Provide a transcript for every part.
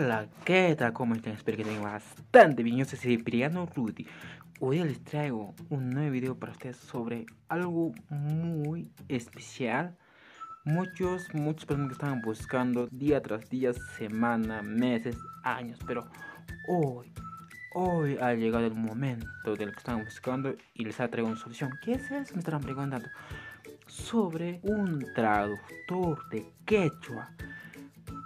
Hola, ¿qué tal? ¿Cómo están? Espero que estén bastante bien. Yo soy Cipriano Rudy. Hoy les traigo un nuevo video para ustedes sobre algo muy especial. Muchas personas que estaban buscando día tras día, semana, meses, años, pero hoy ha llegado el momento del que estaban buscando y les ha traído una solución. ¿Qué es eso? Me estarán preguntando. Sobre un traductor de quechua.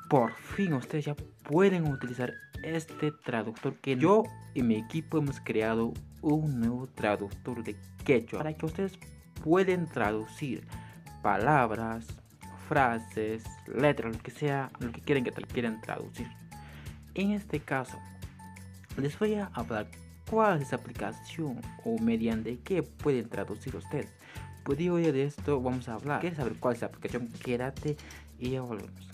Por fin ustedes ya pueden utilizar este traductor que yo y mi equipo hemos creado un nuevo traductor de quechua para que ustedes pueden traducir palabras, frases, letras, lo que sea, lo que quieran traducir. En este caso, les voy a hablar cuál es esa aplicación o mediante qué pueden traducir ustedes. Pues digo ya de esto vamos a hablar. ¿Quieres saber cuál es la aplicación? Quédate y ya volvemos.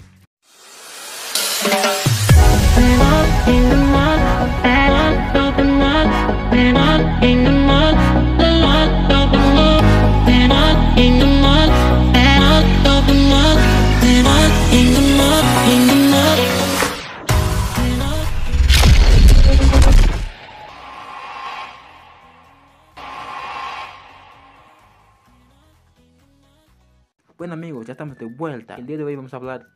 Bueno amigos, ya estamos de vuelta. El día de hoy vamos a hablar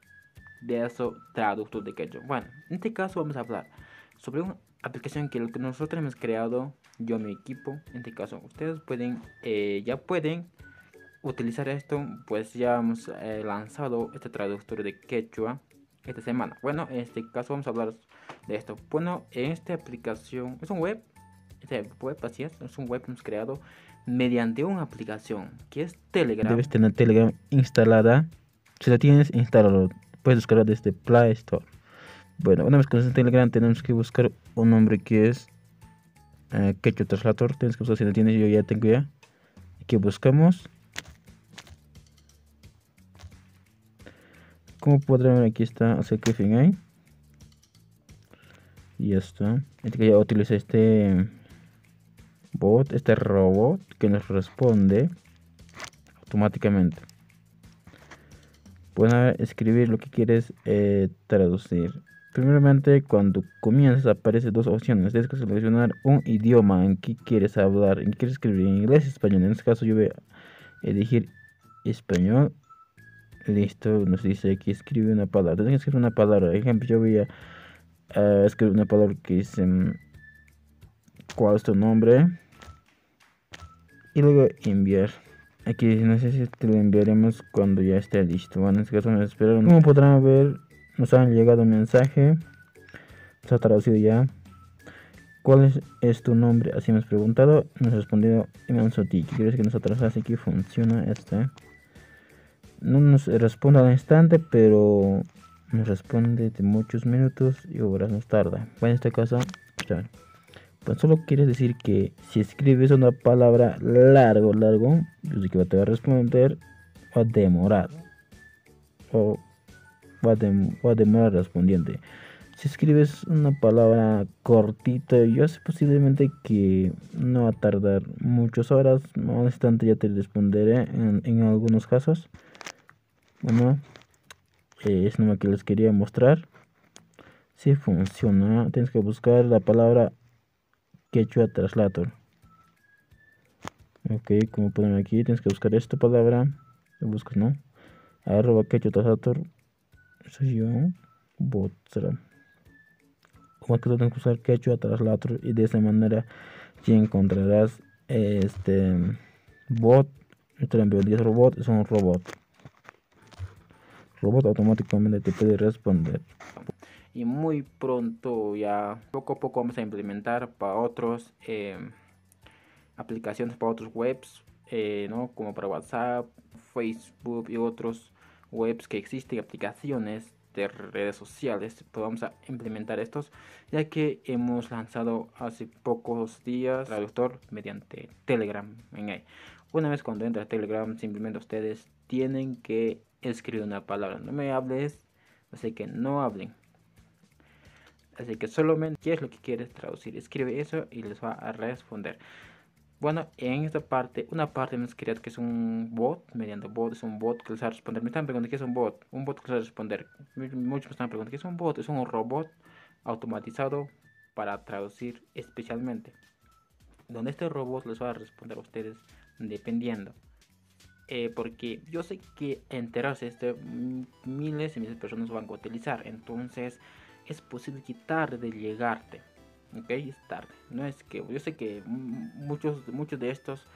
de eso, traductor de quechua. Bueno, en este caso vamos a hablar sobre una aplicación que nosotros hemos creado, yo y mi equipo. En este caso, ustedes ya pueden utilizar esto, pues ya hemos lanzado este traductor de quechua esta semana. Bueno, en este caso vamos a hablar de esto. Bueno, en esta aplicación es un web, así es un web que hemos creado mediante una aplicación que es Telegram. Debes tener Telegram instalada. Si la tienes, instálalo. Puedes descargar desde Play Store. Bueno, una vez que en Telegram tenemos que buscar un nombre que es Quechua Translator. Tienes que buscar, si la tienes, yo ya tengo ya. Aquí buscamos. Como podrán ver, aquí está hacer clic en ahí. Y ya está. Este ya utiliza este bot, este robot que nos responde automáticamente. Puedes escribir lo que quieres traducir. Primeramente, cuando comienzas aparecen dos opciones. Tienes que seleccionar un idioma en que quieres hablar, en que quieres escribir, en inglés o español. En este caso yo voy a elegir español. Listo, nos dice aquí escribe una palabra. Tienes que escribir una palabra. Por ejemplo, yo voy a escribir una palabra que dice ¿cuál es tu nombre? Y luego enviar. Aquí no sé si te lo enviaremos cuando ya esté listo. Bueno, en este caso nos esperaron. Como podrán ver, nos han llegado un mensaje. Se ha traducido ya. ¿Cuál es tu nombre? Así hemos preguntado. Nos ha respondido Iman Soti. ¿Qué quieres que nosotros así que funciona esta? No nos responde al instante, pero nos responde de muchos minutos y horas nos tarda. Bueno, en este caso, pues solo quiere decir que si escribes una palabra largo, yo sé que te va a responder, va a demorar. O va a demorar respondiente. Si escribes una palabra cortita, yo sé posiblemente que no va a tardar muchas horas. Al instante ya te responderé en algunos casos. Bueno, es lo que les quería mostrar. Si funciona, tienes que buscar la palabra Quechua Translator. Ok, como pueden ver aquí, tienes que buscar esta palabra. Lo buscas, ¿no? Arroba Quechua Translator. Soy yo. Botra. Como que tú tienes que usar Quechua Translator y de esa manera ya encontrarás este bot. Este robot es un robot. Robot automáticamente te puede responder. Y muy pronto ya poco a poco vamos a implementar para otros aplicaciones, para otros webs, ¿no? Como para WhatsApp, Facebook y otros webs que existen, aplicaciones de redes sociales. Pues vamos a implementar estos, ya que hemos lanzado hace pocos días traductor mediante Telegram en ahí. Una vez cuando entra a Telegram, simplemente ustedes tienen que escribir una palabra. No me hables, así que no hablen. Así que solamente qué es lo que quieres traducir, escribe eso y les va a responder. Bueno, en esta parte, una parte hemos creado que es un bot, mediante bot, es un bot que les va a responder. Me están preguntando qué es un bot, que les va a responder. Muchos me están preguntando qué es un bot, es un robot automatizado para traducir especialmente. Donde este robot les va a responder a ustedes dependiendo. Porque yo sé que enterarse de esto miles y miles de personas van a utilizar. Entonces es posible que tarde de llegarte. Ok, es tarde. No es que yo sé que muchos de estos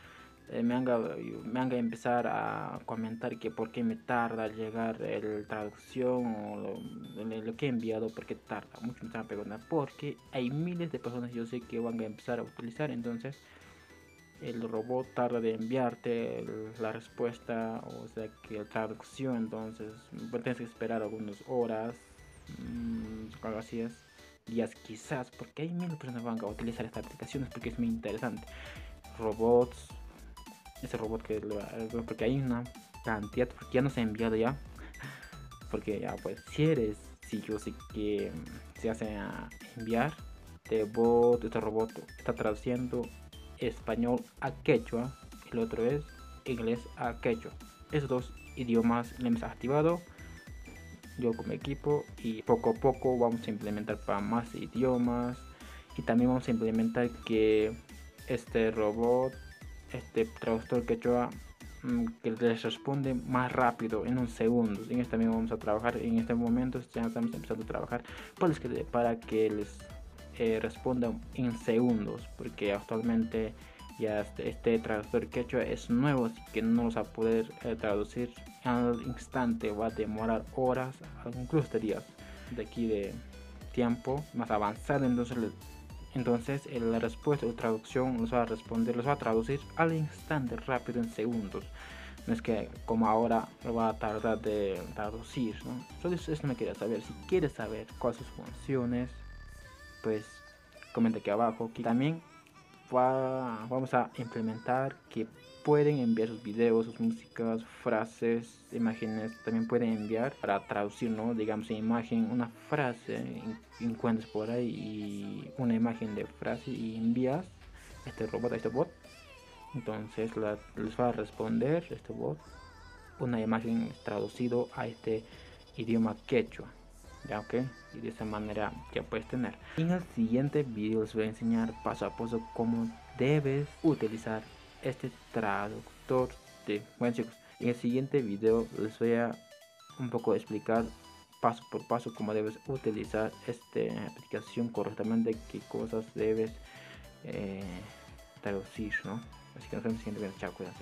me han a empezar a comentar que por qué me tarda llegar el traducción o lo que he enviado, porque tarda. Muchos me están preguntando porque hay miles de personas yo sé que van a empezar a utilizar. Entonces el robot tarda de enviarte la respuesta, o sea que la traducción. Entonces tienes que esperar algunas horas, algo así es, días quizás, porque hay miles de personas que van a utilizar estas aplicaciones porque es muy interesante. Robots, ese robot que porque hay una cantidad, porque ya nos ha enviado ya, porque ya pues si yo sé que se hace a enviar, este robot está traduciendo español a quechua, el otro es inglés a quechua. Esos dos idiomas le hemos activado yo como equipo, y poco a poco vamos a implementar para más idiomas, y también vamos a implementar que este robot, este traductor quechua, que les responde más rápido en un segundo. En este también vamos a trabajar, en este momento ya estamos empezando a trabajar para que les responda en segundos, porque actualmente ya este traductor quechua es nuevo, así que no los va a poder traducir al instante, va a demorar horas, incluso días de aquí de tiempo más avanzado. Entonces la respuesta o traducción los va a traducir al instante, rápido, en segundos. No es que como ahora lo va a tardar de traducir, ¿no? Solo eso me quería saber. Si quieres saber cuáles son sus funciones, pues comenta aquí abajo. Aquí también vamos a implementar que pueden enviar sus videos, sus músicas, frases, imágenes. También pueden enviar para traducir, ¿no? Digamos, en imagen, una frase, encuentras por ahí y una imagen de frase y envías este robot a este bot. Entonces les va a responder este bot una imagen traducido a este idioma quechua. Ya, ok, y de esa manera ya puedes tener. En el siguiente video les voy a enseñar paso a paso cómo debes utilizar este traductor de... Bueno chicos, en el siguiente video les voy a un poco explicar paso por paso cómo debes utilizar esta aplicación correctamente, qué cosas debes traducir, ¿no? Así que nos vemos en el siguiente video. Chao, cuídate.